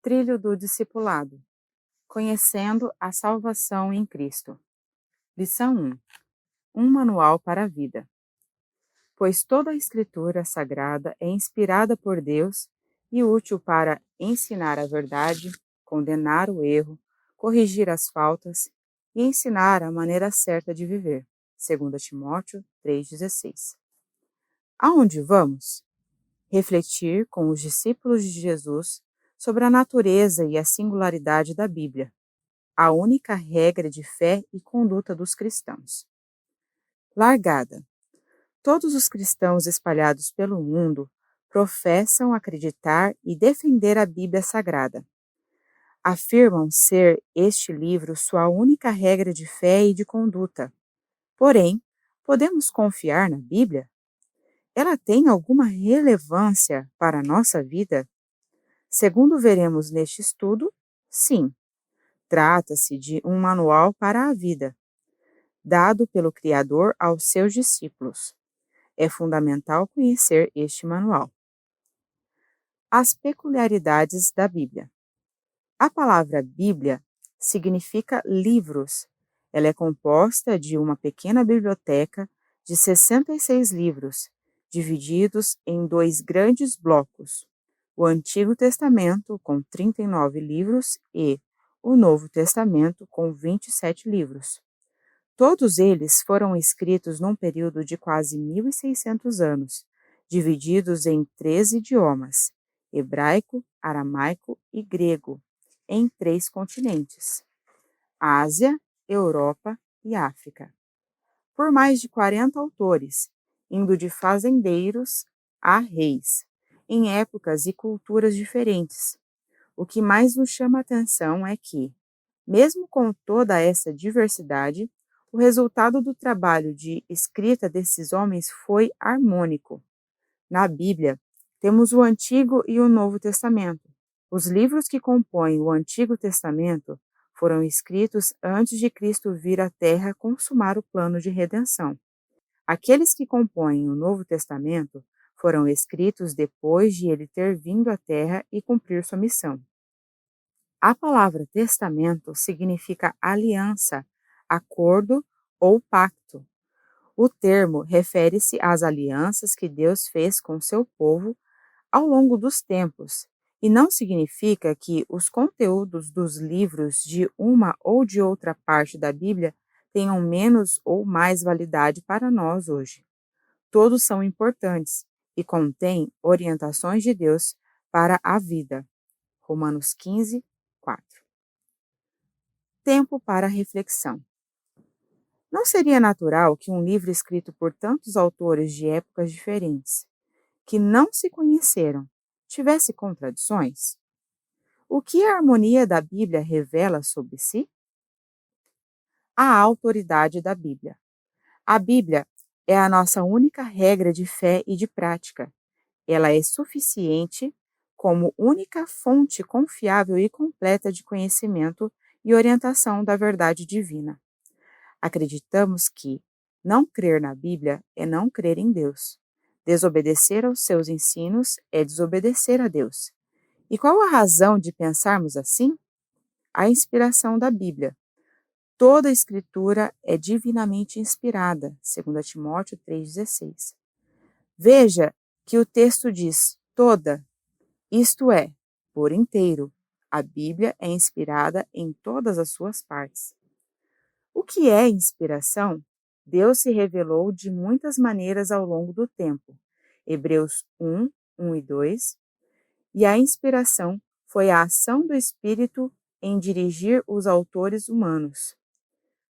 trilho do discipulado, conhecendo a salvação em Cristo. Lição 1. Um manual para a vida. Pois toda a Escritura Sagrada é inspirada por Deus e útil para ensinar a verdade, condenar o erro, corrigir as faltas e ensinar a maneira certa de viver. 2 Timóteo 3,16. Aonde vamos? Refletir com os discípulos de Jesus sobre a natureza e a singularidade da Bíblia, a única regra de fé e conduta dos cristãos. Largada. Todos os cristãos espalhados pelo mundo professam acreditar e defender a Bíblia Sagrada. Afirmam ser este livro sua única regra de fé e de conduta. Porém, podemos confiar na Bíblia? Ela tem alguma relevância para a nossa vida? Segundo veremos neste estudo, sim. Trata-se de um manual para a vida, dado pelo Criador aos seus discípulos. É fundamental conhecer este manual. As peculiaridades da Bíblia. A palavra Bíblia significa livros. Ela é composta de uma pequena biblioteca de 66 livros, divididos em dois grandes blocos: o Antigo Testamento, com 39 livros, e o Novo Testamento, com 27 livros. Todos eles foram escritos num período de quase 1.600 anos, divididos em 3 idiomas: hebraico, aramaico e grego, em 3 continentes: Ásia, Europa e África. Por mais de 40 autores, indo de fazendeiros a reis, em épocas e culturas diferentes. O que mais nos chama a atenção é que, mesmo com toda essa diversidade, o resultado do trabalho de escrita desses homens foi harmônico. Na Bíblia, temos o Antigo e o Novo Testamento. Os livros que compõem o Antigo Testamento foram escritos antes de Cristo vir à Terra consumar o plano de redenção. Aqueles que compõem o Novo Testamento foram escritos depois de ele ter vindo à Terra e cumprir sua missão. A palavra testamento significa aliança, acordo ou pacto. O termo refere-se às alianças que Deus fez com seu povo ao longo dos tempos, e não significa que os conteúdos dos livros de uma ou de outra parte da Bíblia tenham menos ou mais validade para nós hoje. Todos são importantes e contêm orientações de Deus para a vida. Romanos 15, 4. Tempo para reflexão. Não seria natural que um livro escrito por tantos autores de épocas diferentes, que não se conheceram, tivesse contradições? O que a harmonia da Bíblia revela sobre si? A autoridade da Bíblia. A Bíblia é a nossa única regra de fé e de prática. Ela é suficiente como única fonte confiável e completa de conhecimento e orientação da verdade divina. Acreditamos que não crer na Bíblia é não crer em Deus. Desobedecer aos seus ensinos é desobedecer a Deus. E qual a razão de pensarmos assim? A inspiração da Bíblia. Toda a Escritura é divinamente inspirada, 2 Timóteo 3,16. Veja que o texto diz toda, isto é, por inteiro. A Bíblia é inspirada em todas as suas partes. O que é inspiração? Deus se revelou de muitas maneiras ao longo do tempo. Hebreus 1, 1 e 2. E a inspiração foi a ação do Espírito em dirigir os autores humanos,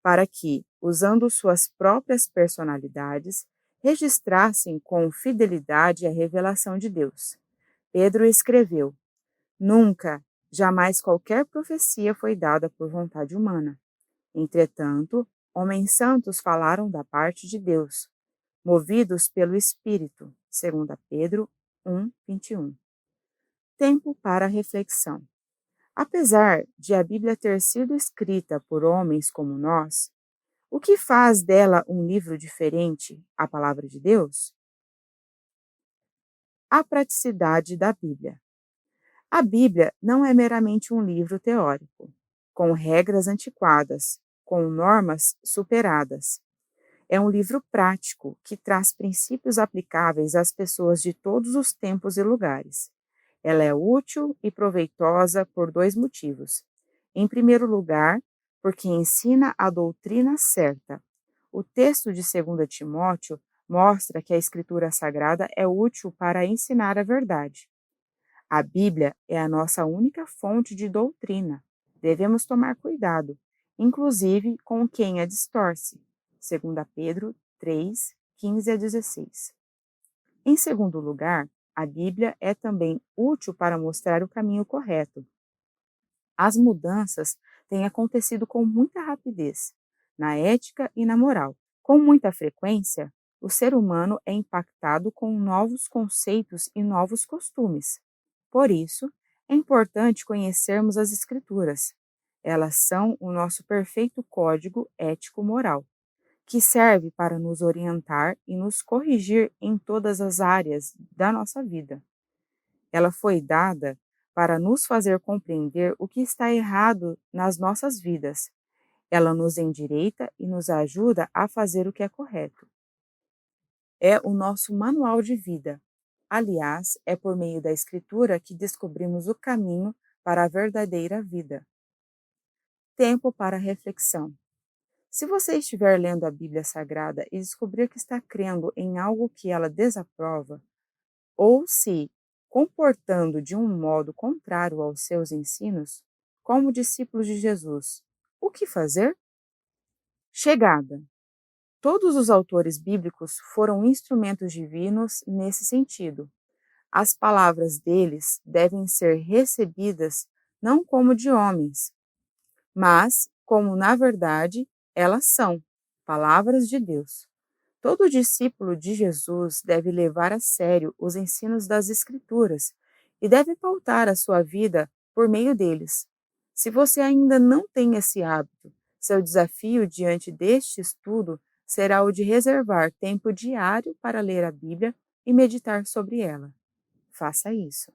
para que, usando suas próprias personalidades, registrassem com fidelidade a revelação de Deus. Pedro escreveu: Nunca, jamais qualquer profecia foi dada por vontade humana. Entretanto, homens santos falaram da parte de Deus, movidos pelo Espírito, 2 Pedro 1, 21. Tempo para reflexão. Apesar de a Bíblia ter sido escrita por homens como nós, o que faz dela um livro diferente, a palavra de Deus? A praticidade da Bíblia. A Bíblia não é meramente um livro teórico, com regras antiquadas, com normas superadas. É um livro prático que traz princípios aplicáveis às pessoas de todos os tempos e lugares. Ela é útil e proveitosa por dois motivos. Em primeiro lugar, porque ensina a doutrina certa. O texto de 2 Timóteo mostra que a Escritura Sagrada é útil para ensinar a verdade. A Bíblia é a nossa única fonte de doutrina. Devemos tomar cuidado, inclusive com quem a distorce. 2 Pedro 3, 15 a 16. Em segundo lugar, a Bíblia é também útil para mostrar o caminho correto. As mudanças têm acontecido com muita rapidez, na ética e na moral. Com muita frequência, o ser humano é impactado com novos conceitos e novos costumes. Por isso, é importante conhecermos as Escrituras. Elas são o nosso perfeito código ético-moral, que serve para nos orientar e nos corrigir em todas as áreas da nossa vida. Ela foi dada para nos fazer compreender o que está errado nas nossas vidas. Ela nos endireita e nos ajuda a fazer o que é correto. É o nosso manual de vida. Aliás, é por meio da Escritura que descobrimos o caminho para a verdadeira vida. Tempo para reflexão. Se você estiver lendo a Bíblia Sagrada e descobrir que está crendo em algo que ela desaprova, ou se comportando de um modo contrário aos seus ensinos, como discípulos de Jesus, o que fazer? Chegada. Todos os autores bíblicos foram instrumentos divinos nesse sentido. As palavras deles devem ser recebidas não como de homens, mas como, na verdade, elas são palavras de Deus. Todo discípulo de Jesus deve levar a sério os ensinos das Escrituras e deve pautar a sua vida por meio deles. Se você ainda não tem esse hábito, seu desafio diante deste estudo será o de reservar tempo diário para ler a Bíblia e meditar sobre ela. Faça isso.